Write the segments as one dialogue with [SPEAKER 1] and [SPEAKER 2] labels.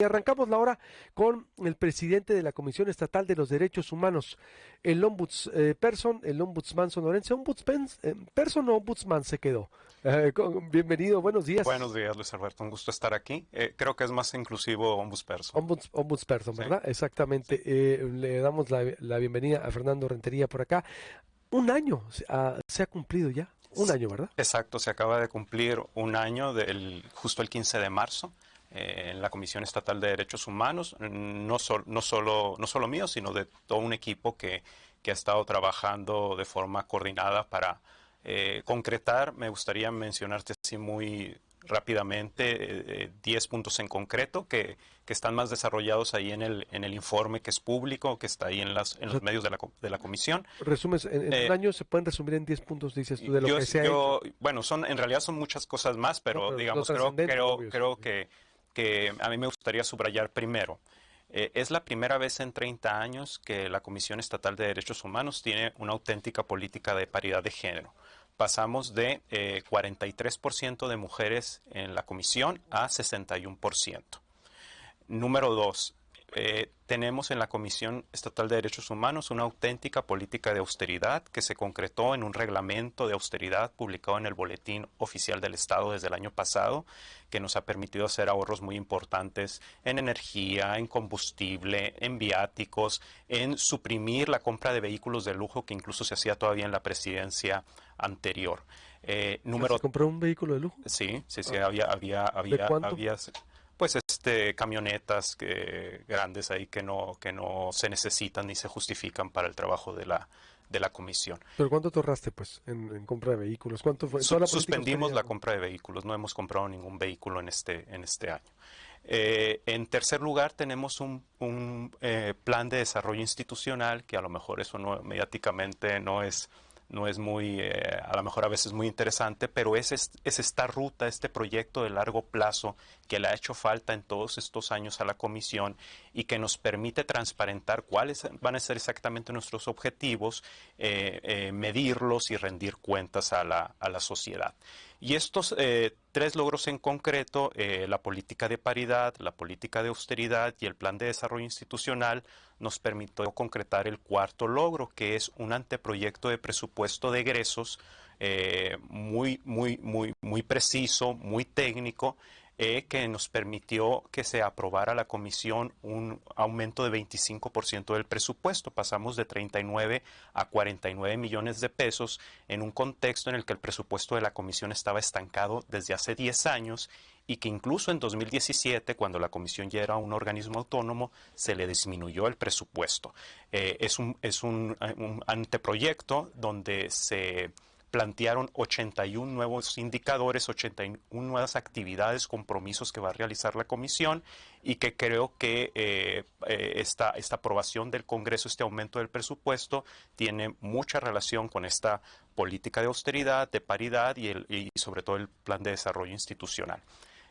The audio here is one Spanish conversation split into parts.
[SPEAKER 1] Y arrancamos la hora con el presidente de la Comisión Estatal de los Derechos Humanos, el ombudsperson, el ombudsman sonorense, person o ombudsman se quedó. Bienvenido, buenos días.
[SPEAKER 2] Buenos días, Luis Alberto. Un gusto estar aquí. Creo que es más inclusivo ombudsperson.
[SPEAKER 1] Ombudsperson,
[SPEAKER 2] Sí,
[SPEAKER 1] ¿verdad?
[SPEAKER 2] sí.
[SPEAKER 1] Exactamente. Le damos la bienvenida a Fernando Rentería por acá. Un año se ha cumplido ya. Un año, ¿verdad?
[SPEAKER 2] Exacto, se acaba de cumplir un año justo el 15 de marzo en la Comisión Estatal de Derechos Humanos, no solo mío, sino de todo un equipo que ha estado trabajando de forma coordinada para concretar. Me gustaría mencionarte así muy rápidamente 10 puntos en concreto que están más desarrollados ahí en el informe que es público, que está ahí en los medios de la comisión.
[SPEAKER 1] Resumes, en un
[SPEAKER 2] Eh,
[SPEAKER 1] año se pueden resumir en 10 puntos, dices tú, de lo
[SPEAKER 2] yo,
[SPEAKER 1] que se ha hecho.
[SPEAKER 2] yo, bueno, en realidad son muchas cosas más,
[SPEAKER 1] No,
[SPEAKER 2] pero
[SPEAKER 1] pero lo
[SPEAKER 2] digamos,
[SPEAKER 1] trascendente, obvio, sí.
[SPEAKER 2] creo que a mí me gustaría subrayar primero. Es la primera vez en 30 años que la Comisión Estatal de Derechos Humanos tiene una auténtica política de paridad de género. Pasamos de 43% de mujeres en la comisión a 61%. Número dos, tenemos en la Comisión Estatal de Derechos Humanos una auténtica política de austeridad que se concretó en un reglamento de austeridad publicado en el Boletín Oficial del Estado desde el año pasado, que nos ha permitido hacer ahorros muy importantes en energía, en combustible, en viáticos, en suprimir la compra de vehículos de lujo que incluso se hacía todavía en la presidencia anterior.
[SPEAKER 1] ¿Se
[SPEAKER 2] Número
[SPEAKER 1] compró un vehículo de lujo?
[SPEAKER 2] Sí,
[SPEAKER 1] Ah, ¿de cuánto?
[SPEAKER 2] pues camionetas grandes ahí que no se necesitan ni se justifican para el trabajo de la comisión.
[SPEAKER 1] ¿Pero cuánto te ahorraste, pues, en compra de vehículos? ¿Cuánto fue? Toda la política
[SPEAKER 2] Suspendimos
[SPEAKER 1] austeridad,
[SPEAKER 2] la
[SPEAKER 1] ¿no?
[SPEAKER 2] compra de vehículos, no hemos comprado ningún vehículo en este año. En tercer lugar, tenemos un plan de desarrollo institucional, que a lo mejor eso no, mediáticamente no es muy, a lo mejor a veces muy interesante, pero es esta ruta, este proyecto de largo plazo que le ha hecho falta en todos estos años a la Comisión y que nos permite transparentar cuáles van a ser exactamente nuestros objetivos, medirlos y rendir cuentas a la sociedad. Y estos tres logros en concreto, la política de paridad, la política de austeridad y el plan de desarrollo institucional, nos permitió concretar el cuarto logro, que es un anteproyecto de presupuesto de egresos muy preciso, muy técnico, que nos permitió que se aprobara a la comisión un aumento de 25% del presupuesto. Pasamos de 39 a 49 millones de pesos en un contexto en el que el presupuesto de la comisión estaba estancado desde hace 10 años y que incluso en 2017, cuando la comisión ya era un organismo autónomo, se le disminuyó el presupuesto. Un anteproyecto donde se plantearon 81 nuevos indicadores, 81 nuevas actividades, compromisos que va a realizar la comisión y que creo que esta aprobación del Congreso, este aumento del presupuesto, tiene mucha relación con esta política de austeridad, de paridad y sobre todo el plan de desarrollo institucional.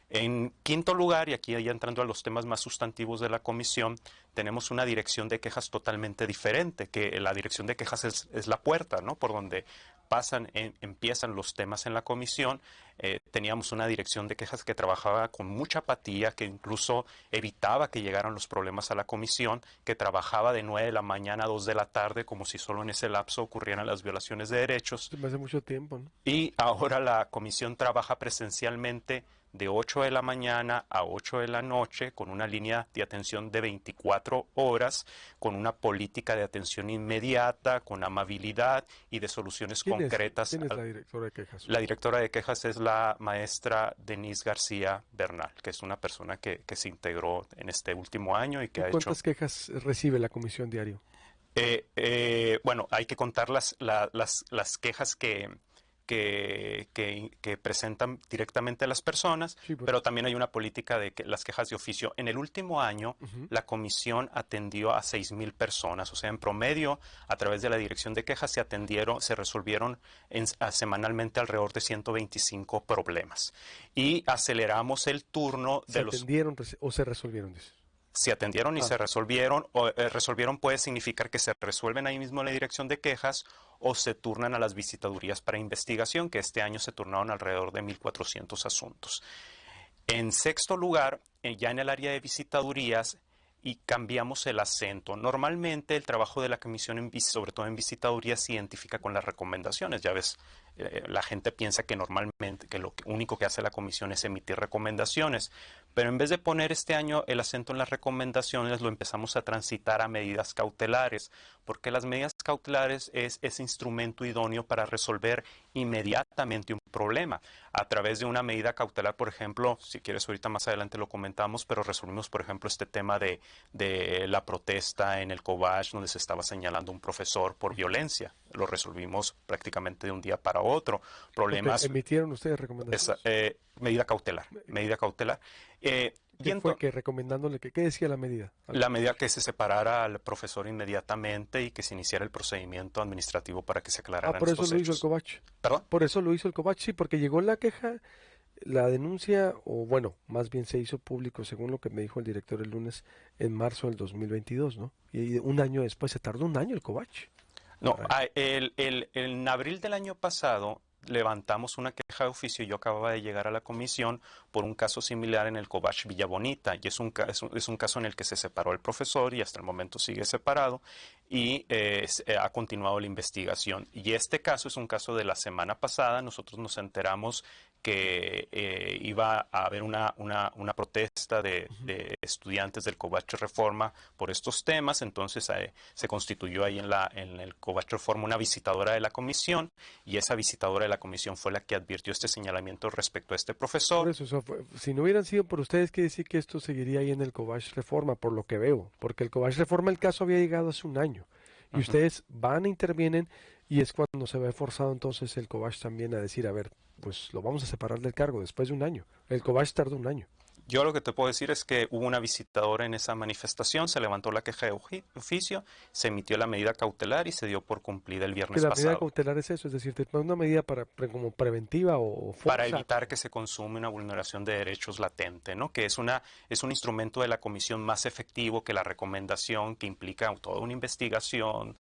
[SPEAKER 2] En quinto lugar, y aquí ya entrando a los temas más sustantivos de la comisión, tenemos una dirección de quejas totalmente diferente, que la dirección de quejas es la puerta, ¿no? Por donde empiezan los temas en la comisión. Teníamos una dirección de quejas que trabajaba con mucha apatía, que incluso evitaba que llegaran los problemas a la comisión, que trabajaba de 9 de la mañana a 2 de la tarde, como si solo en ese lapso ocurrieran las violaciones de derechos.
[SPEAKER 1] Se me hace mucho tiempo, ¿no?
[SPEAKER 2] Y ahora la comisión trabaja presencialmente de 8 de la mañana a 8 de la noche con una línea de atención de 24 horas, con una política de atención inmediata, con amabilidad y de soluciones concretas.
[SPEAKER 1] ¿Quién es la directora de quejas?
[SPEAKER 2] La directora de quejas es la maestra Denise García Bernal, que es una persona que se integró en este último año y que
[SPEAKER 1] ¿Y
[SPEAKER 2] ha hecho...
[SPEAKER 1] cuántas quejas recibe la comisión diario?
[SPEAKER 2] Bueno, hay que contar las quejas que presentan directamente a las personas,
[SPEAKER 1] Sí, por
[SPEAKER 2] pero
[SPEAKER 1] eso.
[SPEAKER 2] también hay una política de las quejas de oficio. En el último año,
[SPEAKER 1] Ujú.
[SPEAKER 2] la comisión atendió a 6,000 personas, o sea, en promedio, a través de la dirección de quejas se resolvieron semanalmente alrededor de 125 problemas. Y aceleramos el turno
[SPEAKER 1] ¿Se
[SPEAKER 2] de los...
[SPEAKER 1] atendieron o se resolvieron? Dices.
[SPEAKER 2] Se atendieron y
[SPEAKER 1] Ah,
[SPEAKER 2] se resolvieron, o resolvieron puede significar que se resuelven ahí mismo en la dirección de quejas o se turnan a las visitadurías para investigación, que este año se turnaron alrededor de 1,400 asuntos. En sexto lugar, ya en el área de visitadurías, y cambiamos el acento. Normalmente el trabajo de la comisión, sobre todo en visitadurías, se identifica con las recomendaciones. Ya ves, la gente piensa que normalmente que lo único que hace la comisión es emitir recomendaciones, pero en vez de poner este año el acento en las recomendaciones, lo empezamos a transitar a medidas cautelares, porque las medidas cautelares es ese instrumento idóneo para resolver inmediatamente un problema. A través de una medida cautelar, por ejemplo, si quieres ahorita más adelante lo comentamos, pero resolvimos, por ejemplo, este tema de la protesta en el Cobach, donde se estaba señalando a un profesor por violencia. Lo resolvimos prácticamente de un día para otro. Problemas...
[SPEAKER 1] Okay. ¿Emitieron ustedes recomendaciones?
[SPEAKER 2] Medida cautelar, medida cautelar.
[SPEAKER 1] ¿Qué fue que recomendándole qué decía la medida?
[SPEAKER 2] La medida que se separara al profesor inmediatamente y que se iniciara el procedimiento administrativo para que se aclararan
[SPEAKER 1] por eso
[SPEAKER 2] estos
[SPEAKER 1] lo hizo
[SPEAKER 2] hechos.
[SPEAKER 1] el Cobach.
[SPEAKER 2] ¿Perdón?
[SPEAKER 1] Por eso lo hizo el Cobach, sí, porque llegó la queja, la denuncia, o bueno, más bien se hizo público, según lo que me dijo el director el lunes, en marzo del 2022, ¿no? Y un año después, se tardó un año el Cobach.
[SPEAKER 2] No, en abril del año pasado levantamos una queja de oficio. Yo acababa de llegar a la comisión por un caso similar en el Cobach Villa Bonita, y es un caso en el que se separó el profesor y hasta el momento sigue separado, y ha continuado la investigación. Y este caso es un caso de la semana pasada. Nosotros nos enteramos que iba a haber una protesta de estudiantes del Cobach Reforma por estos temas. Entonces se constituyó ahí en el Cobach Reforma una visitadora de la comisión, y esa visitadora de la comisión fue la que advirtió este señalamiento respecto a este profesor.
[SPEAKER 1] Por eso, si no hubieran sido por ustedes, quiere decir que esto seguiría ahí en el Cobach Reforma, por lo que veo, porque el Cobach Reforma, el caso había llegado hace un año, y ustedes van e intervienen, y es cuando se ve forzado entonces el Cobach también a decir, a ver, pues lo vamos a separar del cargo después de un año. El Cobach tardó un año.
[SPEAKER 2] Yo lo que te puedo decir es que hubo una visitadora en esa manifestación, se levantó la queja de oficio, se emitió la medida cautelar y se dio por cumplida el viernes
[SPEAKER 1] Que la
[SPEAKER 2] pasado.
[SPEAKER 1] medida cautelar es eso, es decir, te pone una medida como preventiva o fuerza.
[SPEAKER 2] Para evitar que se consume una vulneración de derechos latente, ¿no? Que es un instrumento de la comisión más efectivo que la recomendación, que implica toda una investigación,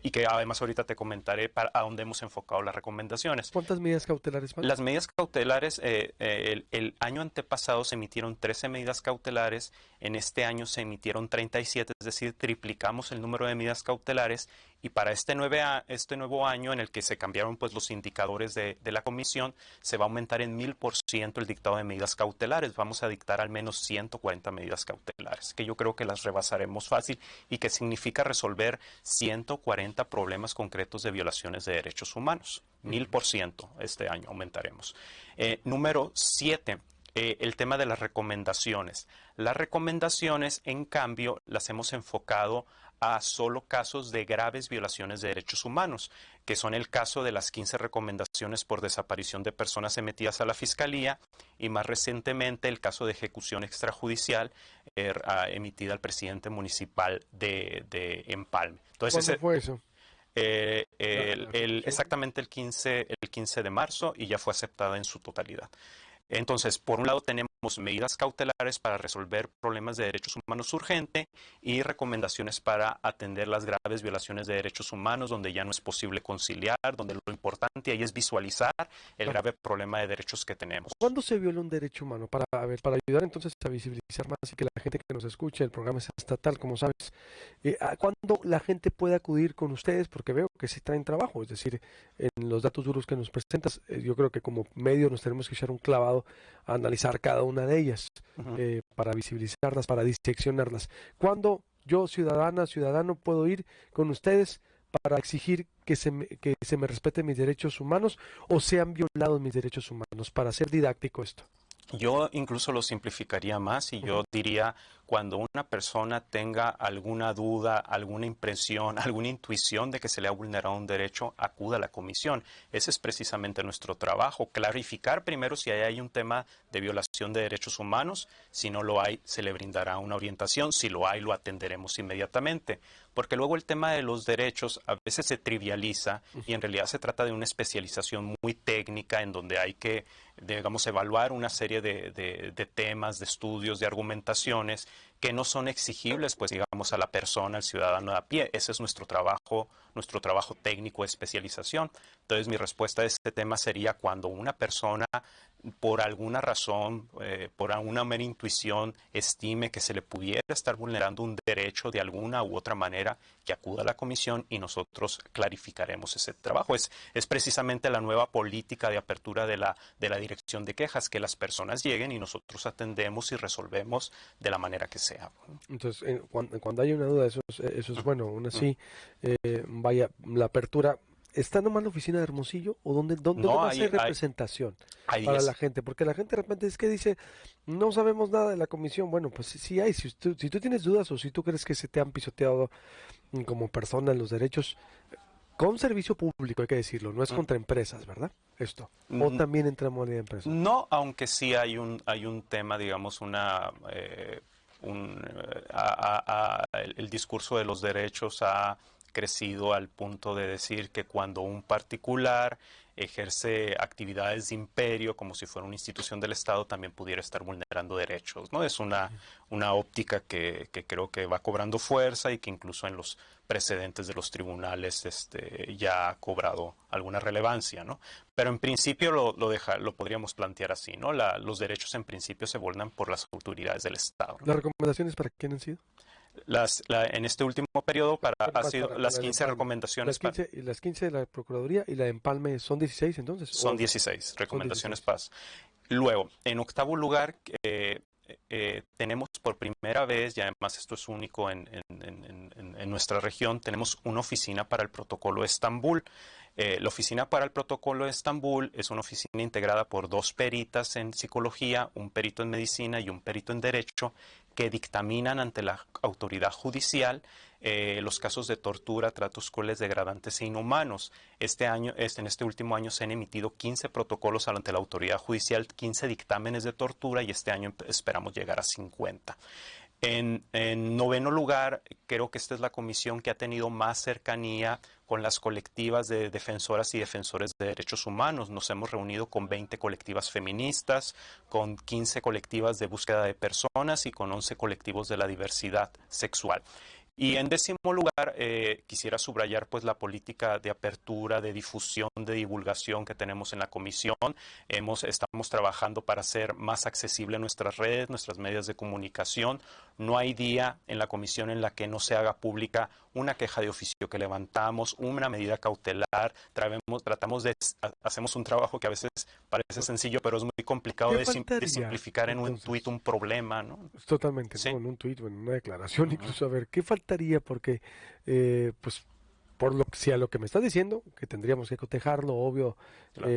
[SPEAKER 2] y que además ahorita te comentaré a dónde hemos enfocado las recomendaciones.
[SPEAKER 1] ¿Cuántas medidas cautelares van?
[SPEAKER 2] Las medidas cautelares, el año antepasado se emitieron 13 medidas cautelares, en este año se emitieron 37, es decir, triplicamos el número de medidas cautelares, y para este nuevo año, en el que se cambiaron pues los indicadores de la comisión, se va a aumentar en 1000% el dictado de medidas cautelares. Vamos a dictar al menos 140 medidas cautelares, que yo creo que las rebasaremos fácil, y que significa resolver 140 problemas concretos de violaciones de derechos humanos. 1000% este año aumentaremos. Número 7. El tema de las recomendaciones. Las recomendaciones, en cambio, las hemos enfocado a solo casos de graves violaciones de derechos humanos, que son el caso de las 15 recomendaciones por desaparición de personas emitidas a la Fiscalía, y más recientemente el caso de ejecución extrajudicial emitida al presidente municipal de Empalme. Entonces,
[SPEAKER 1] ¿Cuándo fue eso?
[SPEAKER 2] Exactamente el 15 de marzo, y ya fue aceptada en su totalidad. Entonces, por un lado tenemos medidas cautelares para resolver problemas de derechos humanos urgente, y recomendaciones para atender las graves violaciones de derechos humanos, donde ya no es posible conciliar, donde lo importante ahí es visualizar el grave problema de derechos que tenemos.
[SPEAKER 1] ¿Cuándo se viola un derecho humano? Para ayudar entonces a visibilizar más y que la gente que nos escuche, el programa es estatal, como sabes, ¿cuándo la gente puede acudir con ustedes? Porque veo que sí traen trabajo, es decir, en los datos duros que nos presentas, yo creo que como medio nos tenemos que echar un clavado a analizar cada una de ellas, para visibilizarlas, para diseccionarlas. ¿Cuándo yo, ciudadano, puedo ir con ustedes para exigir que se me respeten mis derechos humanos, o se han violado mis derechos humanos, para ser didáctico esto?
[SPEAKER 2] Yo incluso lo simplificaría más, y yo diría, cuando una persona tenga alguna duda, alguna impresión, alguna intuición de que se le ha vulnerado un derecho, acuda a la comisión. Ese es precisamente nuestro trabajo, clarificar primero si hay un tema de violación de derechos humanos. Si no lo hay, se le brindará una orientación. Si lo hay, lo atenderemos inmediatamente. Porque luego el tema de los derechos a veces se trivializa, y en realidad se trata de una especialización muy técnica, en donde hay que, digamos, evaluar una serie de temas, de estudios, de argumentaciones, que no son exigibles, pues digamos, a la persona, al ciudadano de a pie. Ese es nuestro trabajo técnico de especialización. Entonces, mi respuesta a este tema sería cuando una persona, por alguna razón, por alguna mera intuición, estime que se le pudiera estar vulnerando un derecho de alguna u otra manera, que acuda a la comisión y nosotros clarificaremos ese trabajo. Es precisamente la nueva política de apertura de la dirección de quejas, que las personas lleguen y nosotros atendemos y resolvemos de la manera que sea.
[SPEAKER 1] Entonces, cuando hay una duda, eso es bueno. Aún así, vaya, la apertura. ¿Está nomás la oficina de Hermosillo o dónde
[SPEAKER 2] No,
[SPEAKER 1] va a ser representación
[SPEAKER 2] ahí
[SPEAKER 1] para
[SPEAKER 2] es,
[SPEAKER 1] la gente? Porque la gente de repente es que dice, no sabemos nada de la comisión. Bueno, pues sí hay. Si tú tienes dudas o si tú crees que se te han pisoteado como persona en los derechos, con servicio público, hay que decirlo, no es contra empresas, ¿verdad? Esto. O también entra moneda de empresas.
[SPEAKER 2] no, aunque sí hay un tema, digamos, el discurso de los derechos ha crecido al punto de decir que cuando un particular ejerce actividades de imperio como si fuera una institución del Estado, también pudiera estar vulnerando derechos, ¿no? Es una óptica que creo que va cobrando fuerza y que incluso en los precedentes de los tribunales ya ha cobrado alguna relevancia, ¿no? Pero en principio lo podríamos plantear así, ¿no? Los derechos en principio se vulneran por las autoridades del Estado, ¿no?
[SPEAKER 1] ¿Las recomendaciones para quién han sido?
[SPEAKER 2] En este último periodo ha sido
[SPEAKER 1] Para
[SPEAKER 2] las
[SPEAKER 1] la de
[SPEAKER 2] 15
[SPEAKER 1] Empalme.
[SPEAKER 2] recomendaciones
[SPEAKER 1] Las 15 de la Procuraduría y la de Empalme son 16 entonces.
[SPEAKER 2] son 16
[SPEAKER 1] Son
[SPEAKER 2] recomendaciones
[SPEAKER 1] 16.
[SPEAKER 2] PAS. Luego, en octavo lugar, tenemos por primera vez, y además esto es único en nuestra región, tenemos una oficina para el protocolo de Estambul. La oficina para el protocolo de Estambul es una oficina integrada por 2 peritas en psicología, un perito en medicina y un perito en derecho, que dictaminan ante la autoridad judicial los casos de tortura, tratos crueles, degradantes e inhumanos. En este último año se han emitido 15 protocolos ante la autoridad judicial, 15 dictámenes de tortura y este año esperamos llegar a 50. En noveno lugar, creo que esta es la comisión que ha tenido más cercanía con las colectivas de defensoras y defensores de derechos humanos. Nos hemos reunido con 20 colectivas feministas, con 15 colectivas de búsqueda de personas y con 11 colectivos de la diversidad sexual. Y en décimo lugar, quisiera subrayar pues la política de apertura, de difusión, de divulgación que tenemos en la comisión. Estamos trabajando para hacer más accesible nuestras redes, nuestras medios de comunicación. No hay día en la comisión en la que no se haga pública una queja de oficio que levantamos, una medida cautelar. Hacemos un trabajo que a veces parece sencillo, pero es muy complicado
[SPEAKER 1] ¿Qué
[SPEAKER 2] de
[SPEAKER 1] faltaría
[SPEAKER 2] simplificar en un
[SPEAKER 1] entonces?
[SPEAKER 2] tuit un problema, ¿no?
[SPEAKER 1] Totalmente,
[SPEAKER 2] Sí.
[SPEAKER 1] ¿no? En un tuit o en una declaración, incluso a ver, ¿qué faltaría? Porque, pues, por lo que sea lo que me estás diciendo, que tendríamos que cotejarlo, obvio,
[SPEAKER 2] Claro.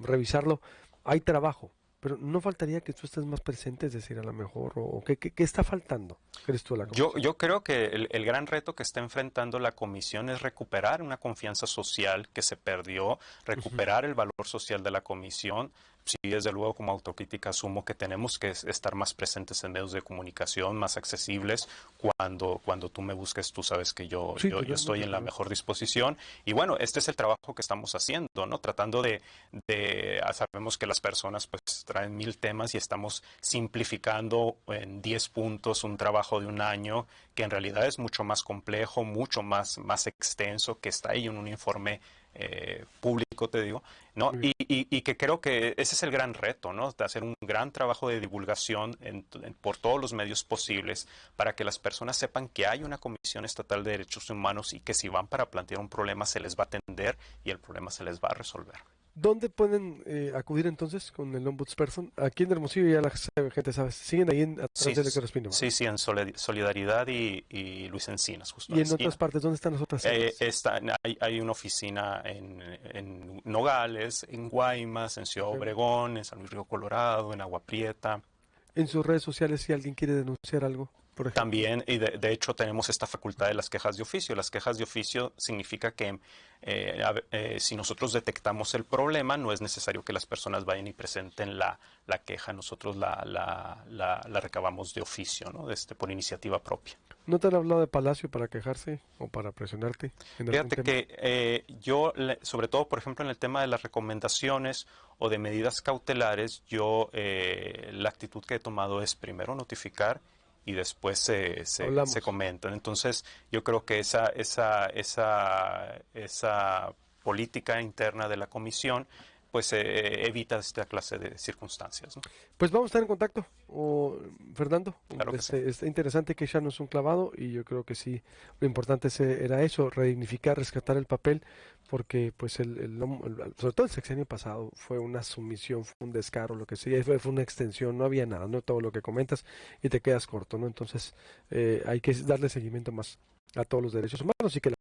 [SPEAKER 1] revisarlo, hay trabajo, pero no faltaría que tú estés más presente, es decir, a lo mejor, o ¿qué está faltando, crees tú, a la comisión?
[SPEAKER 2] Yo creo que el gran reto que está enfrentando la comisión es recuperar una confianza social que se perdió,
[SPEAKER 1] Ujú.
[SPEAKER 2] recuperar el valor social de la comisión. Sí, desde luego, como autocrítica asumo que tenemos que estar más presentes en medios de comunicación, más accesibles. Cuando tú me busques, tú sabes que
[SPEAKER 1] Sí,
[SPEAKER 2] yo estoy
[SPEAKER 1] totalmente,
[SPEAKER 2] en la
[SPEAKER 1] claro.
[SPEAKER 2] mejor disposición. Y bueno, este es el trabajo que estamos haciendo, ¿no? Tratando sabemos que las personas pues traen 1000 temas y estamos simplificando en 10 puntos un trabajo de un año que en realidad es mucho más complejo, mucho más extenso, que está ahí en un informe público, te digo, ¿no?
[SPEAKER 1] Muy bien.
[SPEAKER 2] Y que creo que ese es el gran reto, ¿no? De hacer un gran trabajo de divulgación por todos los medios posibles para que las personas sepan que hay una Comisión Estatal de Derechos Humanos y que si van para plantear un problema se les va a atender y el problema se les va a resolver.
[SPEAKER 1] ¿Dónde pueden acudir entonces con el ombudsperson? Aquí en Hermosillo ya la gente sabe, siguen ahí atrás
[SPEAKER 2] Sí,
[SPEAKER 1] del Héctor Espino, ¿verdad?
[SPEAKER 2] sí, sí, en Solidaridad y Luis Encinas, justo en
[SPEAKER 1] Y
[SPEAKER 2] la
[SPEAKER 1] en otras
[SPEAKER 2] esquina.
[SPEAKER 1] partes, ¿dónde están las otras sedes?
[SPEAKER 2] Hay una oficina en Nogales, en Guaymas, en Ciudad
[SPEAKER 1] Ok.
[SPEAKER 2] Obregón, en San Luis Río Colorado, en Agua Prieta.
[SPEAKER 1] En sus redes sociales, si alguien quiere denunciar algo, por ejemplo.
[SPEAKER 2] También, y de hecho, tenemos esta facultad de las quejas de oficio. Las quejas de oficio significa que si nosotros detectamos el problema, no es necesario que las personas vayan y presenten la queja. Nosotros la recabamos de oficio, ¿no? Por iniciativa propia.
[SPEAKER 1] ¿No te han hablado de Palacio para quejarse o para presionarte en algún
[SPEAKER 2] Fíjate
[SPEAKER 1] tema?
[SPEAKER 2] que sobre todo, por ejemplo, en el tema de las recomendaciones o de medidas cautelares, la actitud que he tomado es primero notificar y después se
[SPEAKER 1] Hablamos.
[SPEAKER 2] comentan. Entonces, yo creo que esa política interna de la comisión pues evita esta clase de circunstancias, ¿no?
[SPEAKER 1] Pues vamos a estar en contacto, Fernando.
[SPEAKER 2] Claro que sí.
[SPEAKER 1] Está interesante que ya no es un clavado y yo creo que sí, lo importante era eso, redignificar, rescatar el papel, porque pues sobre todo el sexenio pasado fue una sumisión, fue un descaro, lo que sea, fue una extensión, no había nada, no todo lo que comentas y te quedas corto, ¿no? Entonces hay que darle seguimiento más a todos los derechos humanos y que